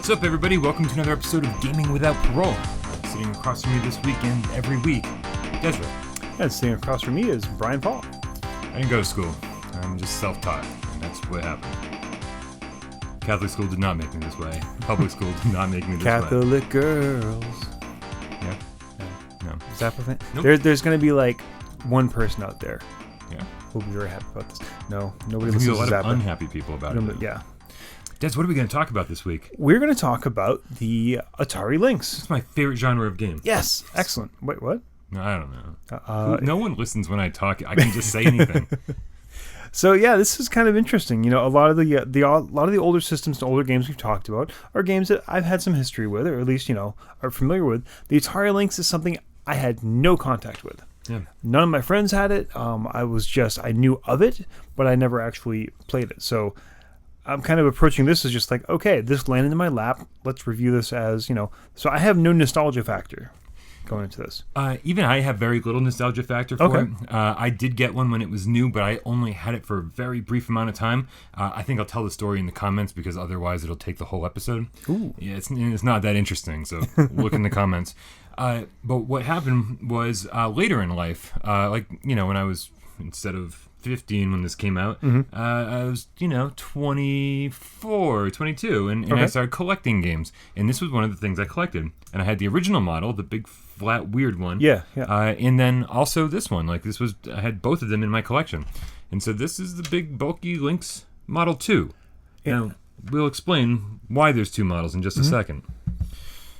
What's up, everybody? Welcome to another episode of Gaming Without Parole. Sitting across from me this weekend, every week, Desiree. And sitting across from me is Brian Paul. I didn't go to school. I'm just self-taught, and that's what happened. Catholic school did not make me this way. Public school did not make me this way. Catholic girls. Yeah. No. Is that the thing? Nope. There's going to be like one person out there Yeah. who'll be very happy about this. No, nobody There's listens going to be a to lot of Zappa. unhappy people about it. Yeah. Des, what are we going to talk about this week? We're going to talk about the Atari Lynx. It's my favorite genre of game. Yes. Excellent. Wait, what? No, I don't know. No one listens when I talk. I can just say anything. So yeah, this is kind of interesting. You know, a lot of the older systems and older games we've talked about are games that I've had some history with, or at least are familiar with. The Atari Lynx is something I had no contact with. Yeah. None of my friends had it. I knew of it, but I never actually played it. So I'm kind of approaching this as just like, okay, this landed in my lap. Let's review this as, So I have no nostalgia factor going into this. Even I have very little nostalgia factor for it. I did get one when it was new, but I only had it for a very brief amount of time. I think I'll tell the story in the comments because otherwise it'll take the whole episode. Ooh. Yeah, it's not that interesting, so look in the comments. But what happened was later in life, when I was, instead of 15 when this came out, I was 24, 22, and I started collecting games, and this was one of the things I collected. And I had the original model, the big flat weird one, and then also this one. I had both of them in my collection, and so this is the big bulky Lynx Model 2. Now we'll explain why there's two models in just a second.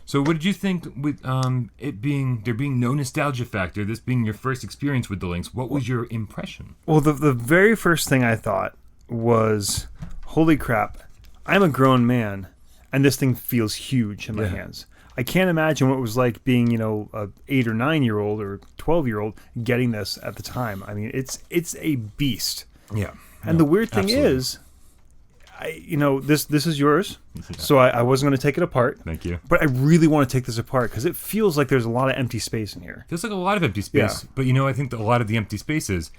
So what did you think with there being no nostalgia factor, this being your first experience with the Lynx? What was your impression? Well, the very first thing I thought was, holy crap, I'm a grown man, and this thing feels huge in my hands. I can't imagine what it was like being, a 8 or 9 year old or 12-year-old getting this at the time. I mean, it's a beast. Yeah. And the weird thing is, this is yours, so I wasn't going to take it apart. Thank you. But I really want to take this apart because it feels like there's a lot of empty space in here. Feels like a lot of empty space. But I think that a lot of the empty spaces,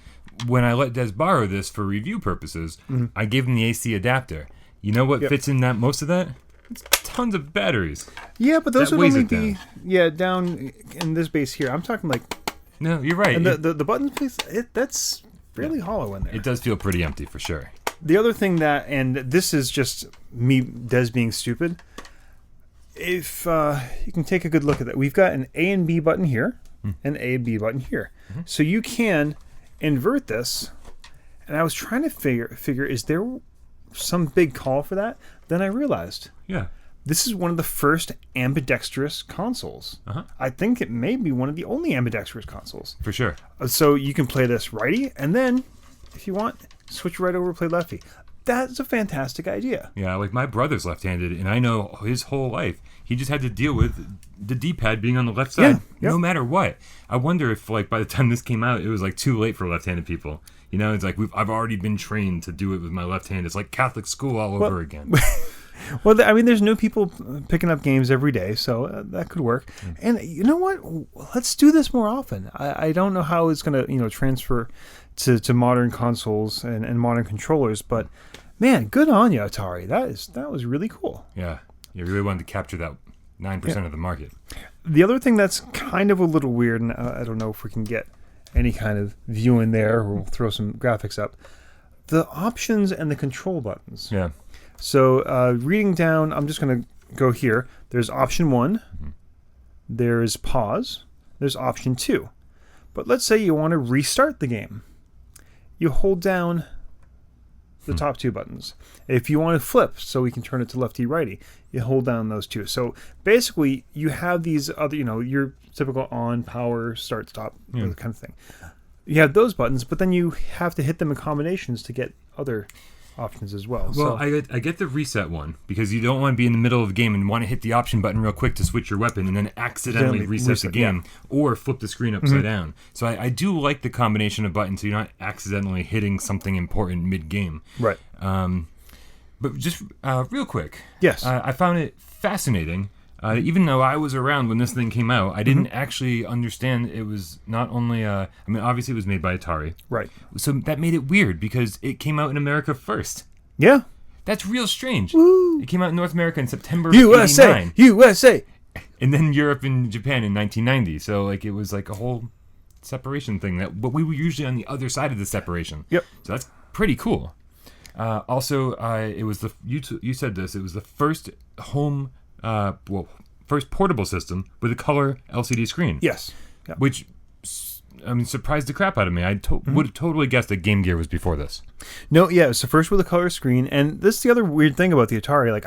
when I let Des borrow this for review purposes, I gave him the AC adapter. You know what fits in that? Most of that? It's tons of batteries. Yeah, but those that would weighs only it be down in this base here. I'm talking like. No, you're right. And the button piece, that's really hollow in there. It does feel pretty empty for sure. The other thing and this is just me, Des, being stupid. If you can take a good look at that, we've got an A and B button here, and A and B button here. So you can invert this. And I was trying to figure, is there some big call for that? Then I realized, this is one of the first ambidextrous consoles. I think it may be one of the only ambidextrous consoles. For sure. So you can play this righty, and then, if you want, switch right over to play lefty. That's a fantastic idea. Yeah, like my brother's left-handed, and I know his whole life he just had to deal with the D-pad being on the left side, no matter what. I wonder if, by the time this came out, it was too late for left-handed people. It's like I've already been trained to do it with my left hand. It's like Catholic school all over again. Well, I mean, there's new people picking up games every day, so that could work. And you know what? Let's do this more often. I don't know how it's going to transfer to modern consoles and modern controllers, but man, good on you, Atari. That was really cool. Yeah, you really wanted to capture that 9% of the market. The other thing that's kind of a little weird, and I don't know if we can get any kind of view in there, or we'll throw some graphics up. The options and the control buttons. Yeah. So reading down, I'm just going to go here. There's option 1. There's pause. There's option 2. But let's say you want to restart the game. You hold down the top 2 buttons. If you want to flip, so we can turn it to lefty righty, you hold down those 2. So basically, you have these other, your typical on, power, start, stop, kind of thing. You have those buttons, but then you have to hit them in combinations to get other options as well. Well, I get the reset one because you don't want to be in the middle of a game and want to hit the option button real quick to switch your weapon and then accidentally reset the game or flip the screen upside down. So I do like the combination of buttons so you're not accidentally hitting something important mid-game. Right. But just real quick. Yes. I found it fascinating. Even though I was around when this thing came out, I didn't actually understand it was not only... obviously it was made by Atari. Right. So that made it weird because it came out in America first. Yeah. That's real strange. Woo. It came out in North America in September USA, 89. USA. And then Europe and Japan in 1990. So like it was like a whole separation thing but we were usually on the other side of the separation. Yep. So that's pretty cool. Also, it was you said this. It was the first first portable system with a color LCD screen. Yes. Yep. Which, surprised the crap out of me. I would have totally guessed that Game Gear was before this. No, yeah, it's the first with a color screen. And this is the other weird thing about the Atari. Like,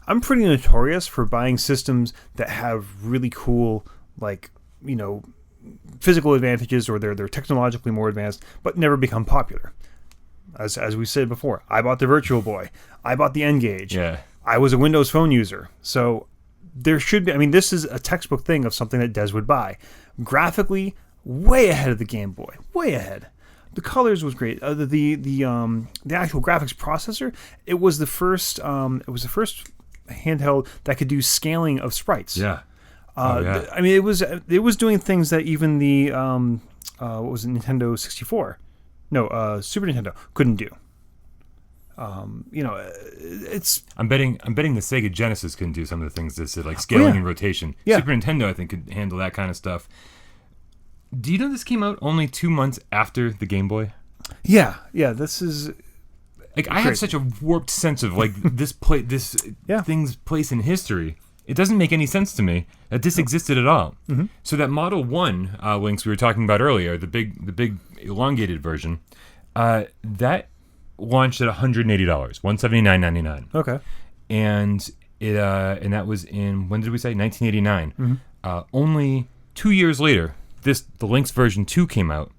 I'm pretty notorious for buying systems that have really cool, like, physical advantages, or they're technologically more advanced, but never become popular. As we said before, I bought the Virtual Boy. I bought the N-Gage. Yeah. I was a Windows Phone user. So there should be, this is a textbook thing of something that Dez would buy. Graphically, way ahead of the Game Boy. Way ahead. The colors was great. The actual graphics processor, it was the first handheld that could do scaling of sprites. Yeah. It was doing things that even the what was it, Nintendo 64? No, Super Nintendo couldn't do. It's. I'm betting the Sega Genesis couldn't do some of the things this did, like scaling and rotation. Yeah. Super Nintendo, I think, could handle that kind of stuff. Do you know this came out only 2 months after the Game Boy? Yeah. This is. Like, I have such a warped sense of like this thing's place in history. It doesn't make any sense to me that this existed at all. Mm-hmm. So that Model 1 Lynx we were talking about earlier, the big elongated version, that launched at $180, $179.99. Okay. And that was in, when did we say? 1989. Mm-hmm. Only 2 years later, the Lynx version 2 came out,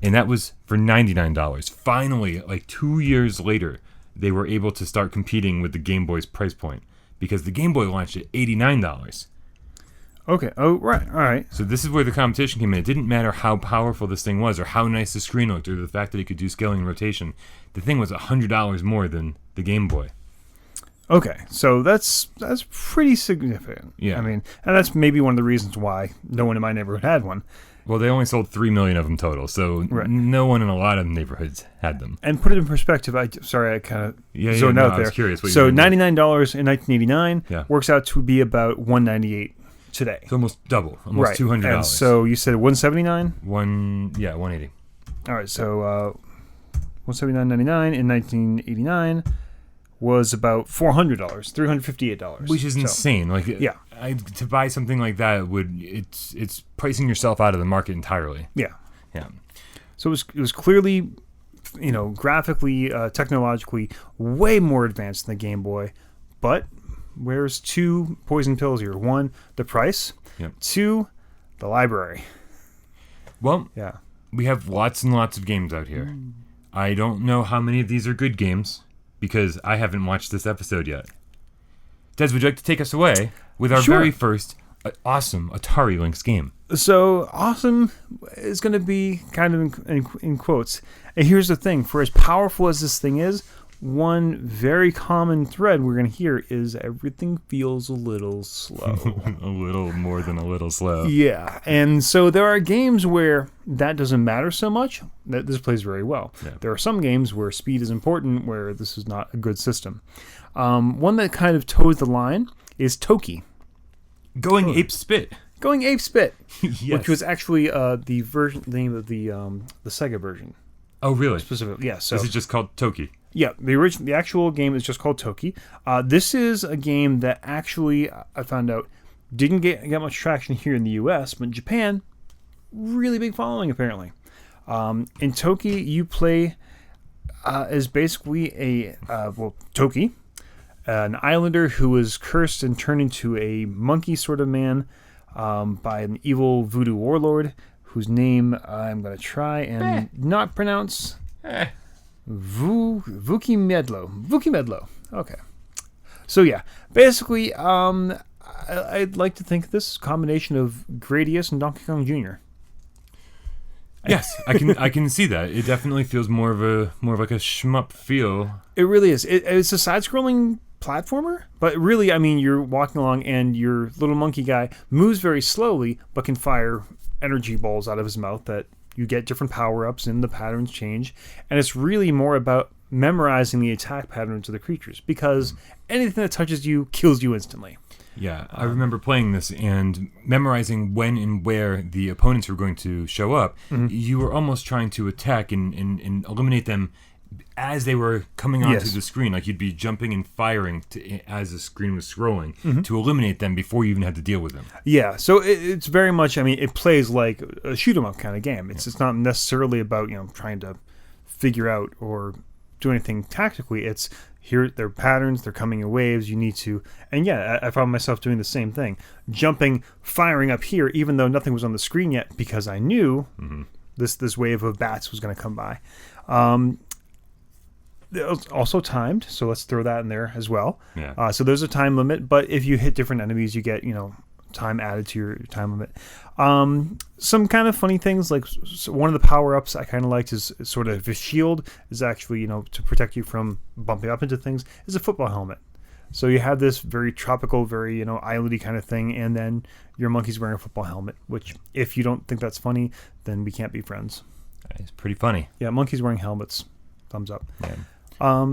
and that was for $99. Finally, like 2 years later, they were able to start competing with the Game Boy's price point, because the Game Boy launched at $89. Okay. Oh, right. All right. So this is where the competition came in. It didn't matter how powerful this thing was, or how nice the screen looked, or the fact that it could do scaling and rotation. The thing was $100 more than the Game Boy. Okay, so that's pretty significant. Yeah. And that's maybe one of the reasons why no one in my neighborhood had one. Well, they only sold 3 million of them total, so no one in a lot of neighborhoods had them. And put it in perspective, I kind of zoned out there. I was curious. So $99 in 1989 works out to be about $198 today. It's almost double, almost $200. And so you said $179? $180. All right, so $179.99 in 1989 was about $400, $358, which is insane. Like, to buy something like that it's pricing yourself out of the market entirely. Yeah. Yeah. So it was clearly, graphically, technologically, way more advanced than the Game Boy. But where's two poison pills here? One, the price. Yep. Two, the library. Well, we have lots and lots of games out here. I don't know how many of these are good games, because I haven't watched this episode yet. Dez, would you like to take us away with our very first awesome Atari Lynx game? So, awesome is going to be kind of in quotes. And here's the thing. For as powerful as this thing is, one very common thread we're going to hear is everything feels a little slow. A little more than a little slow. Yeah. And so there are games where that doesn't matter so much. That this plays very well. Yeah. There are some games where speed is important, where this is not a good system. One that kind of toes the line is Toki. Going ape spit. Yes. Which was actually the name of the Sega version. Oh, really? Specifically, yeah. So is it just called Toki? Yeah, the actual game is just called Toki. This is a game that actually, I found out, didn't get much traction here in the U.S., but in Japan, really big following apparently. In Toki, you play as basically Toki, an islander who was cursed and turned into a monkey sort of man by an evil voodoo warlord, whose name I'm going to try and not pronounce. Vukimedlo. Okay. So yeah, basically, I'd like to think this is a combination of Gradius and Donkey Kong Jr. Yes, I can see that. It definitely feels more of like a shmup feel. It really is. It's a side-scrolling platformer, but really, you're walking along and your little monkey guy moves very slowly, but can fire energy balls out of his mouth that you get different power-ups and the patterns change. And it's really more about memorizing the attack patterns of the creatures, because anything that touches you kills you instantly. Yeah, I remember playing this and memorizing when and where the opponents were going to show up. You were almost trying to attack and eliminate them as they were coming onto the screen. Like you'd be jumping and firing as the screen was scrolling to eliminate them before you even had to deal with them. Yeah, so it's very much, I mean, it plays like a shoot-'em-up kind of game. It's not necessarily about, trying to figure out or do anything tactically. It's here, they're patterns, they're coming in waves, you need to, and I found myself doing the same thing, jumping, firing up here, even though nothing was on the screen yet, because I knew this wave of bats was going to come by. It was also timed, so let's throw that in there as well. Yeah. So there's a time limit, but if you hit different enemies, you get, time added to your time limit. Some kind of funny things, like one of the power-ups I kind of liked is sort of a shield, is actually, to protect you from bumping up into things, is a football helmet. So you have this very tropical, very, islandy kind of thing, and then your monkey's wearing a football helmet, which, if you don't think that's funny, then we can't be friends. It's pretty funny. Yeah, monkeys wearing helmets. Thumbs up. Yeah.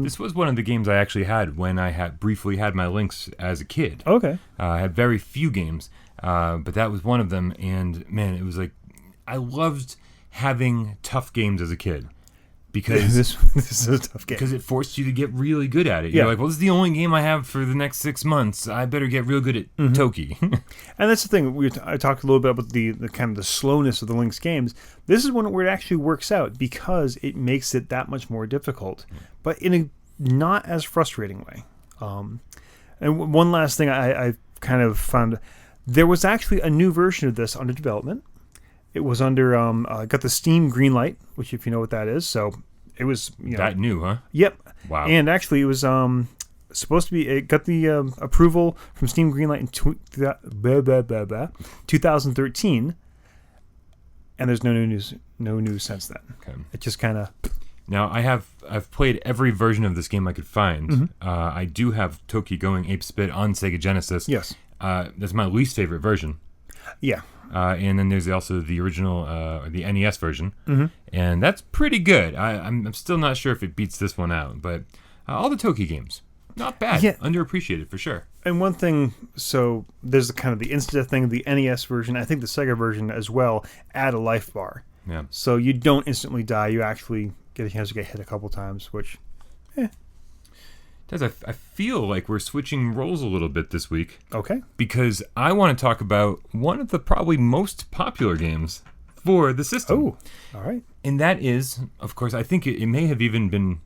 This was one of the games I actually had when I briefly had my Lynx as a kid. Okay. I had very few games, but that was one of them. And man, it was like I loved having tough games as a kid because this is a tough game because it forced you to get really good at it. Yeah. You're like, well, this is the only game I have for the next 6 months. I better get real good at Toki. And that's the thing. I talked a little bit about the kind of the slowness of the Lynx games. This is one where it actually works out because it makes it that much more difficult, but in a not as frustrating way. And one last thing I kind of found, there was actually a new version of this under development. It was under got the Steam Greenlight, which if you know what that is, so it was that new, huh? Yep. Wow. And actually, it was supposed to be. It got the approval from Steam Greenlight in 2013, and there's no news since then. Okay. It just kind of. Now I've played every version of this game I could find. I do have Toki going ape spit on Sega Genesis. Yes. That's my least favorite version. Yeah. And then there's also the original, the NES version, and that's pretty good. I'm still not sure if it beats this one out, but all the Toki games, not bad. Yeah. Underappreciated for sure. And one thing, so there's the kind of the instant thing, the NES version, I think the Sega version as well, add a life bar. Yeah. So you don't instantly die, you actually get a chance to get hit a couple times, which, Dez, I feel like we're switching roles a little bit this week. Okay. Because I want to talk about one of the probably most popular games for the system. Oh, all right. And that is, of course, I think it may have even been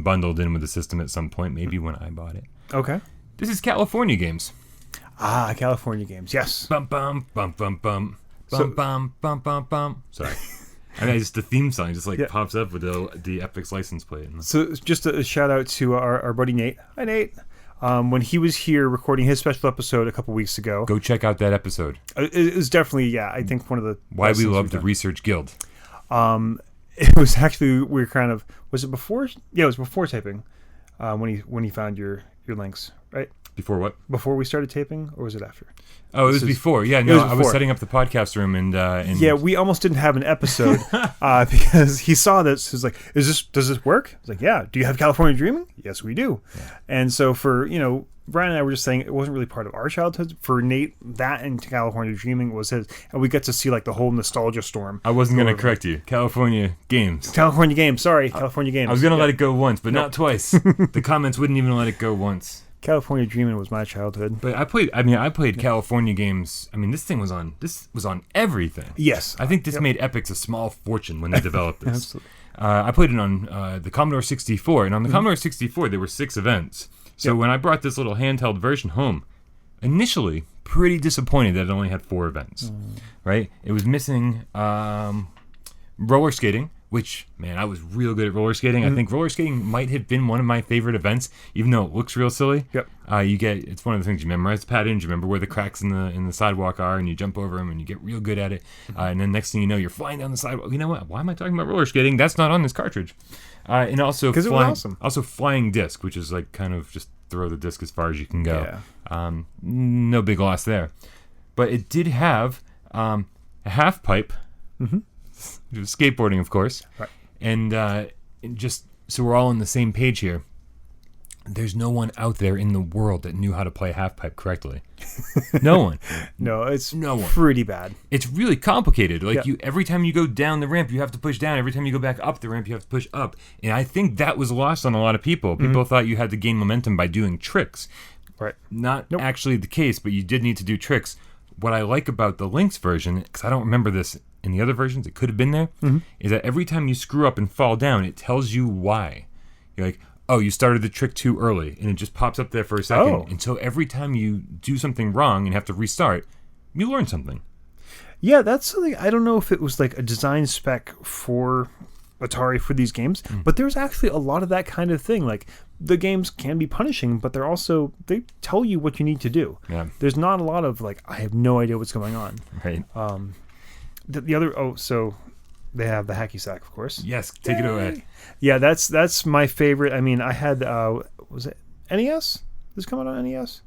bundled in with the system at some point, maybe when I bought it. Okay. This is California Games. Ah, California Games, yes. Bum bum bum bum bum bum bum bum bum bum. Sorry. I mean, just the theme song just pops up with the Epix license plate. So just a shout out to our buddy Nate. Hi, Nate. When he was here recording his special episode a couple weeks ago. Go check out that episode. It was definitely, I think one of the Why We Love the Research Guild. It was actually, was it before? Yeah, it was before taping when he found your Lynx, right? Before what? Before we started taping, or was it after? Oh, it was before. Yeah, no, I was setting up the podcast room and yeah, we almost didn't have an episode because he saw this. He was like, does this work? I was like, yeah. Do you have California Dreaming? Yes, we do. Yeah. And so for, Bryan and I were just saying it wasn't really part of our childhood. For Nate, that and California Dreaming was his, and we got to see the whole nostalgia storm. I wasn't going to correct you. California Games. California Games. Sorry, California Games. I was going to let it go once, but not twice. The comments wouldn't even let it go once. California Dreaming was my childhood. But I played California Games. I mean, this was on everything. Yes. I think this made Epix a small fortune when they developed this. Absolutely. I played it on the Commodore 64, and on the Commodore 64 there were 6 events. So when I brought this little handheld version home, initially pretty disappointed that it only had 4 events. Right? It was missing roller skating, which, man, I was real good at roller skating. I think roller skating might have been one of my favorite events, even though it looks real silly. Yep. It's one of the things you memorize the patterns, you remember where the cracks in the sidewalk are, and you jump over them, and you get real good at it. And then next thing you know, you're flying down the sidewalk. You know what? Why am I talking about roller skating? That's not on this cartridge. And also because it was awesome. Also flying disc, which is kind of just throw the disc as far as you can go. Yeah. No big loss there. But it did have a half pipe. Skateboarding, of course, right. And just so we're all on the same page here. There's no one out there in the world that knew how to play Halfpipe correctly. No one. No, it's pretty bad. It's really complicated. Like every time you go down the ramp, you have to push down. Every time you go back up the ramp, you have to push up. And I think that was lost on a lot of people. People thought you had to gain momentum by doing tricks. Right. Not actually the case, but you did need to do tricks. What I like about the Lynx version, because I don't remember this in the other versions, it could have been there, is that every time you screw up and fall down, it tells you why. You're like, oh, you started the trick too early, and it just pops up there for a second. Oh. And so every time you do something wrong and have to restart, you learn something. Yeah, that's something. I don't know if it was like a design spec for Atari for these games, but there's actually a lot of that kind of thing. Like, the games can be punishing, but they tell you what you need to do. Yeah. There's not a lot of like, I have no idea what's going on. Right. So they have the Hacky Sack, of course. Yes, take it away. Yeah, that's my favorite. I mean, I had was it NES? Does this come out on NES?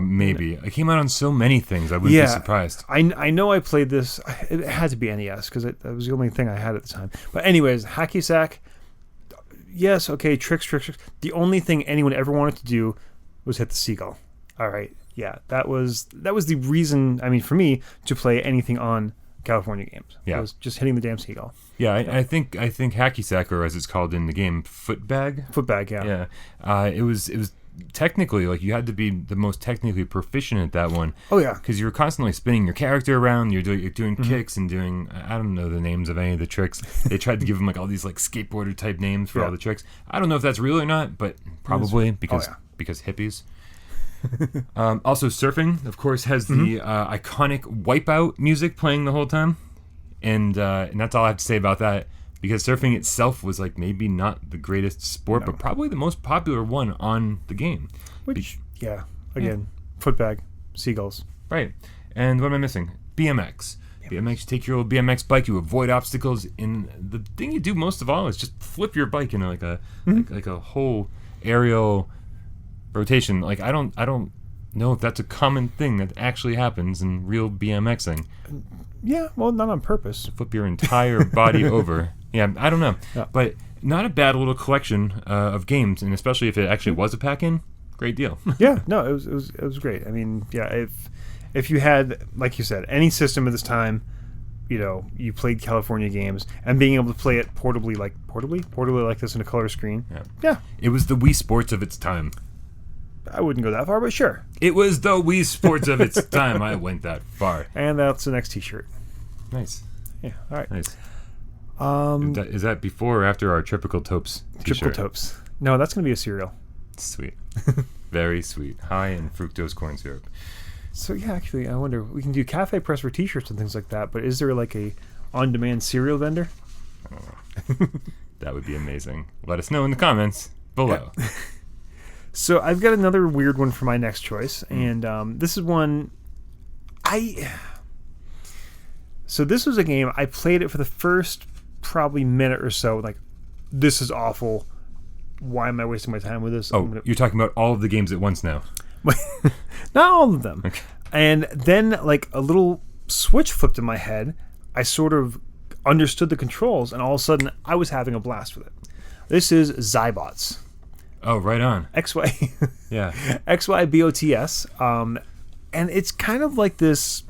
Maybe. It came out on so many things. I wouldn't be surprised. I know I played this. It had to be NES because that was the only thing I had at the time. But anyways, Hacky Sack. Yes, okay, tricks. The only thing anyone ever wanted to do was hit the seagull. All right, yeah, that was the reason. I mean, for me to play anything on California games. Yeah, it was just hitting the damn seagull. Yeah, I think Hacky Sack, or as it's called in the game, footbag. Footbag, yeah. Yeah, it was technically, like, you had to be the most technically proficient at that one. Oh yeah, because you were constantly spinning your character around. You're doing kicks and doing, I don't know the names of any of the tricks. They tried to give them like all these like skateboarder type names for all the tricks. I don't know if that's real or not, but probably because hippies. Also, surfing, of course, has the iconic Wipeout music playing the whole time, and that's all I have to say about that. Because surfing itself was like maybe not the greatest sport, but probably the most popular one on the game. Footbag, seagulls. Right. And what am I missing? BMX. BMX, you take your old BMX bike, you avoid obstacles, and the thing you do most of all is just flip your bike in like a whole aerial rotation. Like I don't know if that's a common thing that actually happens in real BMXing. Yeah, well, not on purpose. Flip your entire body over. Yeah, I don't know. Yeah. But not a bad little collection of games, and especially if it actually was a pack-in, great deal. Yeah, no, it was great. I mean, yeah, if you had, like you said, any system at this time, you played California games, and being able to play it portably like this in a color screen. Yeah. It was the Wii Sports of its time. I wouldn't go that far, but sure. It was the Wii Sports of its time. I went that far. And that's the next T-shirt. Nice. Yeah. All right. Nice. Is that before or after our Tripical Topes T-shirt? Tripical Topes. No, that's going to be a cereal. Sweet. Very sweet. High in fructose corn syrup. So yeah, actually, I wonder, we can do cafe press for T-shirts and things like that, but is there like a on-demand cereal vendor? I don't know. That would be amazing. Let us know in the comments below. Yeah. So I've got another weird one for my next choice, and this is one So this was a game, I played it for the first probably minute or so, like, this is awful. Why am I wasting my time with this? Oh, you're talking about all of the games at once now. Not all of them. Okay. And then, like, a little switch flipped in my head. I sort of understood the controls, and all of a sudden, I was having a blast with it. This is Zybots. Oh, right on. XY. Yeah. XYBOTS. And it's kind of like this,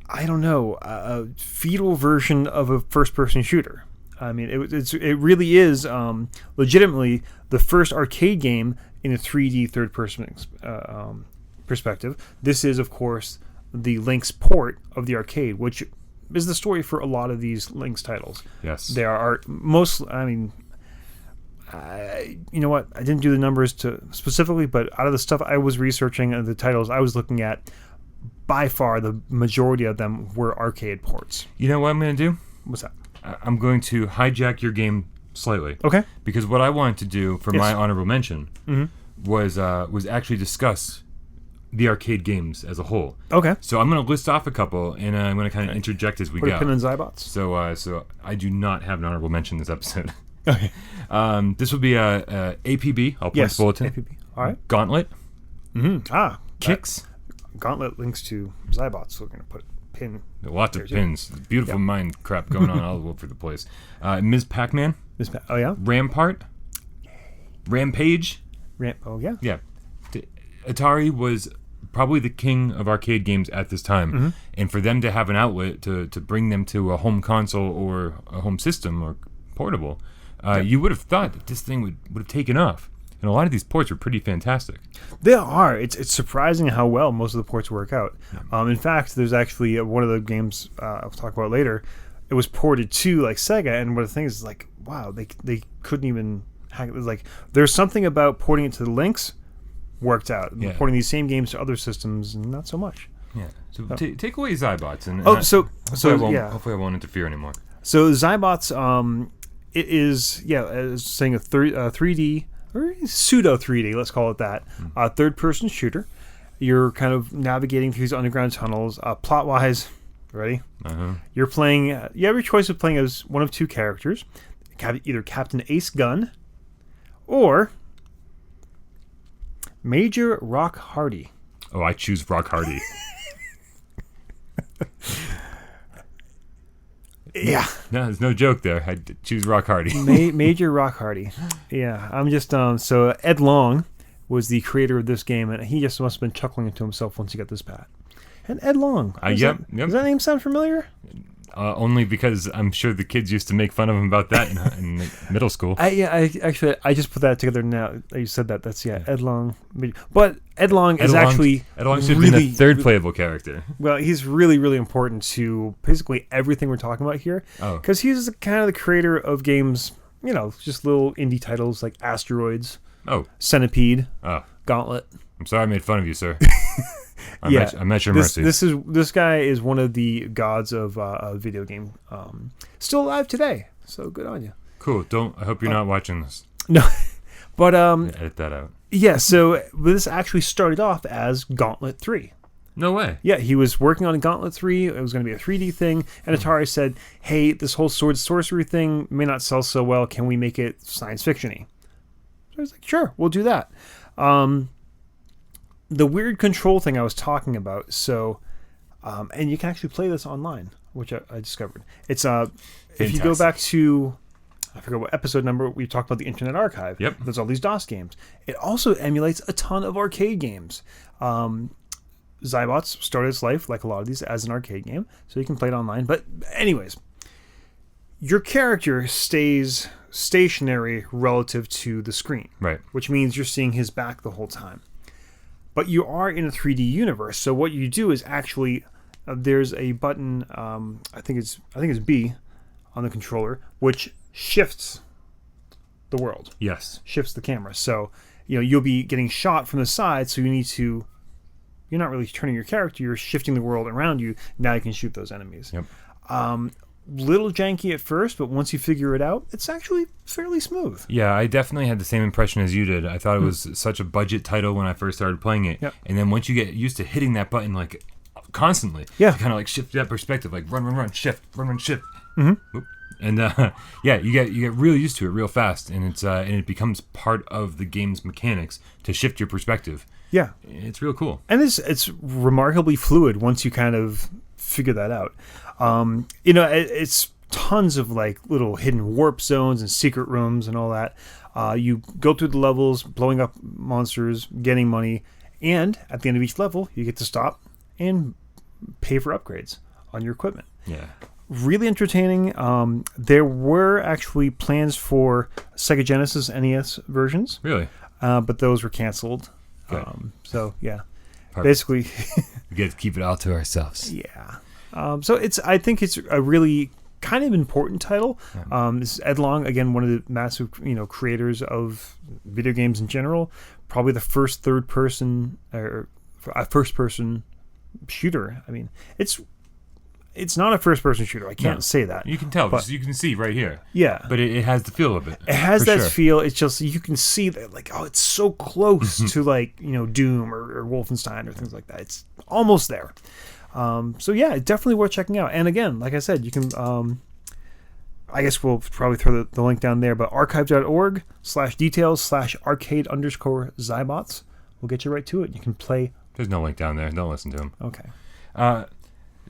I don't know, a fetal version of a first-person shooter. I mean, it really is legitimately the first arcade game in a 3D third-person perspective. This is, of course, the Lynx port of the arcade, which is the story for a lot of these Lynx titles. Yes. There are most, I mean, you know what? I didn't do the numbers specifically, but out of the stuff I was researching and the titles I was looking at, by far the majority of them were arcade ports. You know what I'm going to do? What's that? I'm going to hijack your game slightly. Okay. Because what I wanted to do for my honorable mention was actually discuss the arcade games as a whole. Okay. So I'm going to list off a couple, and I'm going to kind of interject as we go. Put a pin in Zybots. So I do not have an honorable mention this episode. Okay. This would be APB. I'll point bulletin. APB. All right. Gauntlet. Mm-hmm. Kicks. Gauntlet links to Zybots, so we're going to put pin. Lots of pins. Beautiful mind crap going on all over the place. Ms. Pac-Man. Oh, yeah? Rampart. Rampage. Oh, yeah? Yeah. Atari was probably the king of arcade games at this time. And for them to have an outlet to bring them to a home console or a home system or portable, you would have thought that this thing would have taken off. And a lot of these ports are pretty fantastic. They are. It's surprising how well most of the ports work out. In fact, there's actually one of the games I'll talk about later. It was ported to like Sega, and one of the things is like, wow, they couldn't even hack it. Like, there's something about porting it to the Lynx worked out. Yeah. Porting these same games to other systems, not so much. Yeah. So take away Zybots, and hopefully I won't interfere anymore. So Zybots, it is as saying a 3D. Or pseudo 3D, let's call it that. Third-person shooter. You're kind of navigating through these underground tunnels. Plot-wise, ready? You're playing. You have your choice of playing as one of two characters, either Captain Ace Gun or Major Rock Hardy. Oh, I choose Rock Hardy. Yeah. No, there's no joke there. I choose Rock Hardy. Major Rock Hardy. Yeah. I'm just so Ed Long was the creator of this game, and he just must have been chuckling to himself once he got this pad. And Ed Long. Yep. Does that name sound familiar? Only because I'm sure the kids used to make fun of him about that in middle school. I just put that together now. You said that. That's Ed Long. But Ed Long should have been a third playable character. Well, he's really, really important to basically everything we're talking about here. Because he's kind of the creator of games, just little indie titles like Asteroids, Centipede, Gauntlet. I'm sorry I made fun of you, sir. I met your mercy. This guy is one of the gods of video game, still alive today. So good on you. Cool. I hope you're not watching this. No, but edit that out. Yeah. So this actually started off as Gauntlet 3. No way. Yeah, he was working on Gauntlet 3. It was going to be a 3D thing, and Atari said, "Hey, this whole sword sorcery thing may not sell so well. Can we make it science fiction-y?" So I was like, "Sure, we'll do that." The weird control thing I was talking about, so, and you can actually play this online, which I discovered. It's if you go back to, I forget what episode number, we talked about the Internet Archive. Yep. There's all these DOS games. It also emulates a ton of arcade games. Zybots started its life, like a lot of these, as an arcade game, so you can play it online. But anyways, your character stays stationary relative to the screen. Right. Which means you're seeing his back the whole time. But you are in a 3D universe, so what you do is actually there's a button, I think it's B on the controller, which shifts the world. Yes, shifts the camera. So you'll be getting shot from the side, so you're not really turning your character, you're shifting the world around you. Now you can shoot those enemies. Yep. Little janky at first, but once you figure it out, it's actually fairly smooth. Yeah, I definitely had the same impression as you did. I thought it was such a budget title when I first started playing it. Yep. And then once you get used to hitting that button like constantly, you kind of like shift that perspective, like run, shift, run, shift. Mm-hmm. And you get real used to it real fast, and it becomes part of the game's mechanics to shift your perspective. Yeah, it's real cool. And it's remarkably fluid once you kind of figure that out. It's tons of like little hidden warp zones and secret rooms and all that. You go through the levels, blowing up monsters, getting money, and at the end of each level, you get to stop and pay for upgrades on your equipment. Yeah. Really entertaining. There were actually plans for Sega Genesis NES versions. Really? But those were canceled. So, yeah. Perfect. Basically. We get to keep it all to ourselves. Yeah. So I think it's a really kind of important title. This is Ed Long, again, one of the massive creators of video games in general. Probably the first third-person or first-person shooter. I mean, it's not a first-person shooter. I can't say that. You can tell, but you can see right here. Yeah, but it has the feel of it. It has that feel. It's just you can see that, like, oh, it's so close to like Doom or Wolfenstein or things like that. It's almost there. So yeah, definitely worth checking out. And again, like I said, you can, I guess we'll probably throw the link down there, but archive.org/details/arcade_Zybots will get you right to it. You can play. There's no link down there. Don't listen to him. Okay.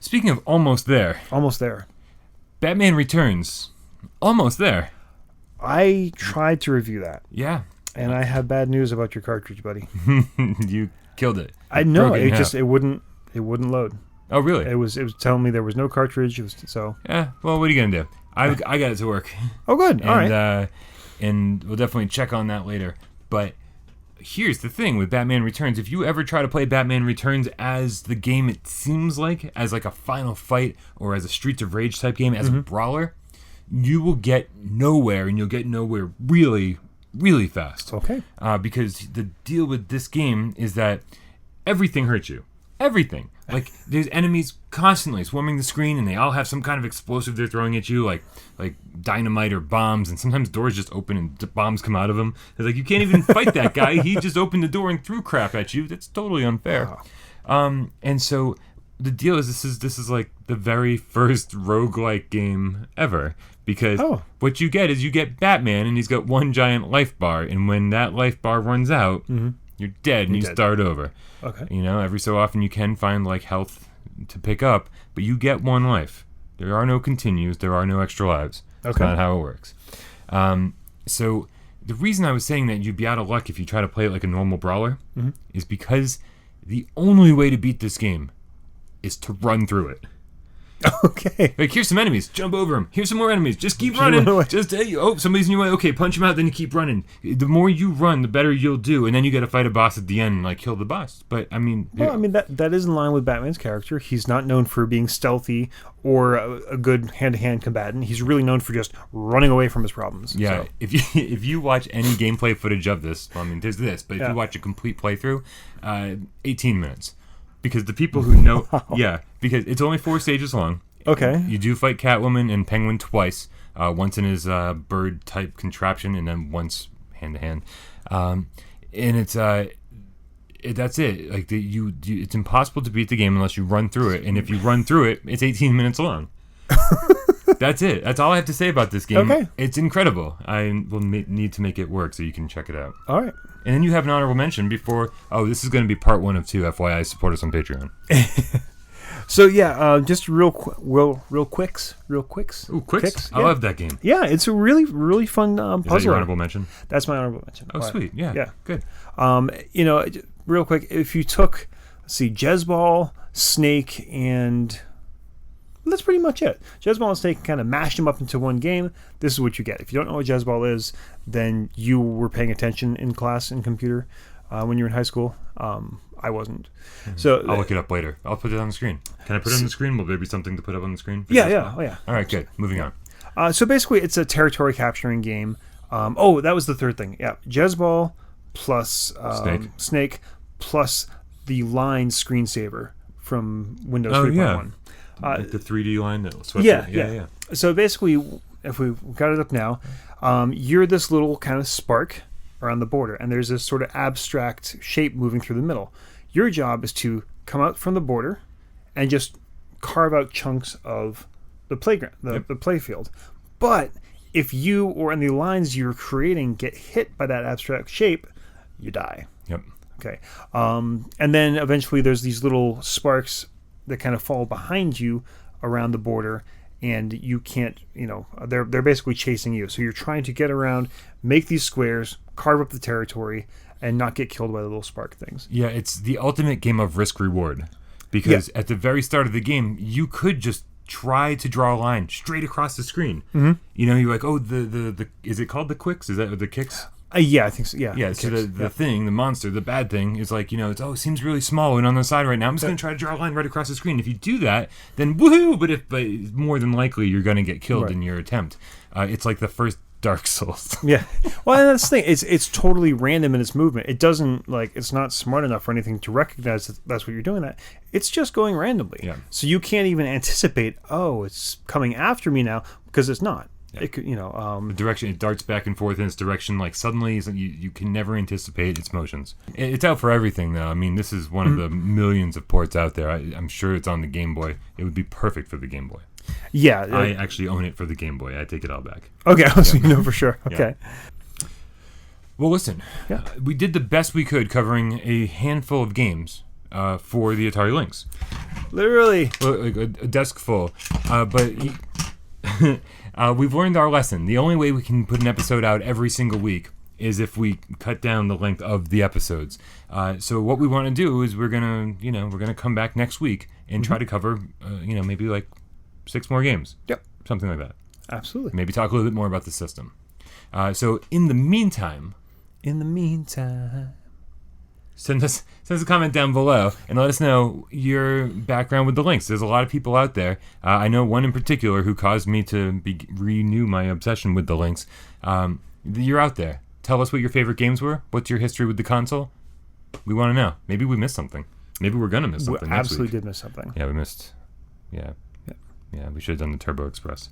Speaking of almost there. Almost there. Batman Returns. Almost there. I tried to review that. Yeah. And I have bad news about your cartridge, buddy. You killed it. I know. It wouldn't load. Oh, really? It was telling me there was no cartridge. Yeah. Well, what are you gonna do? I got it to work. Oh, good. All right. And we'll definitely check on that later. But here's the thing with Batman Returns: if you ever try to play Batman Returns as the game it seems like, as like a Final Fight or as a Streets of Rage type game, as a brawler, you will get nowhere, and you'll get nowhere really, really fast. Okay. Because the deal with this game is that everything hurts you. Everything. Like, there's enemies constantly swarming the screen, and they all have some kind of explosive they're throwing at you, like dynamite or bombs, and sometimes doors just open and bombs come out of them. It's like, you can't even fight that guy. He just opened the door and threw crap at you. That's totally unfair. Wow. And so the deal is this is like the very first roguelike game ever. Because what you get is you get Batman, and he's got one giant life bar, and when that life bar runs out, you're dead, and you start over. Okay. You know, every so often you can find like health to pick up, but you get one life. There are no continues. There are no extra lives. That's not how it works. So the reason I was saying that you'd be out of luck if you try to play it like a normal brawler is because the only way to beat this game is to run through it. Okay. Like, here's some enemies. Jump over them. Here's some more enemies. Just keep running. Just somebody's in your way. Okay, punch him out. Then you keep running. The more you run, the better you'll do. And then you got to fight a boss at the end and like kill the boss. But I mean, that is in line with Batman's character. He's not known for being stealthy or a good hand-to-hand combatant. He's really known for just running away from his problems. Yeah. So. If you watch any gameplay footage of this, I mean, there's this. But if you watch a complete playthrough, 18 minutes. Because the people who know... because it's only 4 stages long. Okay. You do fight Catwoman and Penguin twice. Once in his bird-type contraption, and then once hand-to-hand. And it's... that's it. Like, it's impossible to beat the game unless you run through it. And if you run through it, it's 18 minutes long. That's it. That's all I have to say about this game. Okay. It's incredible. I will need to make it work so you can check it out. All right. And then you have an honorable mention before... Oh, this is going to be part 1 of 2. FYI, support us on Patreon. So, just real quicks. Ooh, Quicks? I love that game. Yeah, it's a really, really fun puzzle. Is that your honorable mention? That's my honorable mention. Oh, sweet. Yeah. Good. Real quick, if you took, Jezball, Snake, and... That's pretty much it. Jezball and Snake kind of mashed them up into one game. This is what you get. If you don't know what Jezball is, then you were paying attention in class in computer when you were in high school. I wasn't. So I'll look it up later. I'll put it on the screen. Can I put it on the screen? Will there be something to put up on the screen? Yeah. Oh, yeah. All right, good. Moving on. So basically, it's a territory capturing game. That was the third thing. Yeah, Jezball plus Snake plus the line screensaver from Windows 3.1. Like the 3D line that was yeah. So basically, if we got it up now, you're this little kind of spark around the border, and there's this sort of abstract shape moving through the middle. Your job is to come out from the border and just carve out chunks of the playground, the playfield. But if you or any lines you're creating get hit by that abstract shape, you die. Yep. Okay. And then eventually there's these little sparks that kind of fall behind you around the border, and you can't, they're basically chasing you. So you're trying to get around, make these squares, carve up the territory, and not get killed by the little spark things. Yeah, it's the ultimate game of risk-reward. Because at the very start of the game, you could just try to draw a line straight across the screen. Mm-hmm. You're like, the is it called the quicks? Is that the kicks? Yeah, I think so. Yeah. Yeah. So the thing, the monster, the bad thing is like, it seems really small and on the side right now. I'm just going to try to draw a line right across the screen. If you do that, then woohoo! But more than likely you're going to get killed in your attempt. It's like the first Dark Souls. Yeah. Well, and that's the thing. It's totally random in its movement. It doesn't it's not smart enough or anything to recognize that that's what you're doing. That it's just going randomly. Yeah. So you can't even anticipate. Oh, it's coming after me now, because it's not. Yeah. It could, the direction, it darts back and forth in its direction. Like suddenly, you can never anticipate its motions. It's out for everything, though. I mean, this is one of the millions of ports out there. I'm sure it's on the Game Boy. It would be perfect for the Game Boy. Yeah, I actually own it for the Game Boy. I take it all back. Okay, for sure. Okay. Yeah. Well, listen. Yeah. We did the best we could covering a handful of games for the Atari Lynx. Literally. Like a desk full. But we've learned our lesson. The only way we can put an episode out every single week is if we cut down the length of the episodes. So what we want to do is we're gonna come back next week and try to cover, maybe like 6 more games. Yep. Something like that. Absolutely. Maybe talk a little bit more about the system. So in the meantime, send us a comment down below and let us know your background with the Lynx. There's a lot of people out there. I know one in particular who caused me to renew my obsession with the Lynx. You're out there. Tell us what your favorite games were. What's your history with the console? We want to know. Maybe we missed something. Maybe we're going to miss something next week. We absolutely did miss something. Yeah, we missed. Yeah. We should have done the Turbo Express.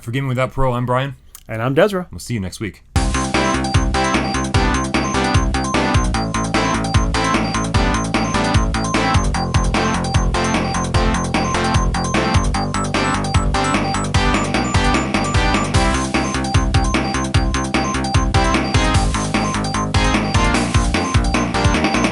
For Gaming Without Parole, I'm Bryan. And I'm Desra. We'll see you next week.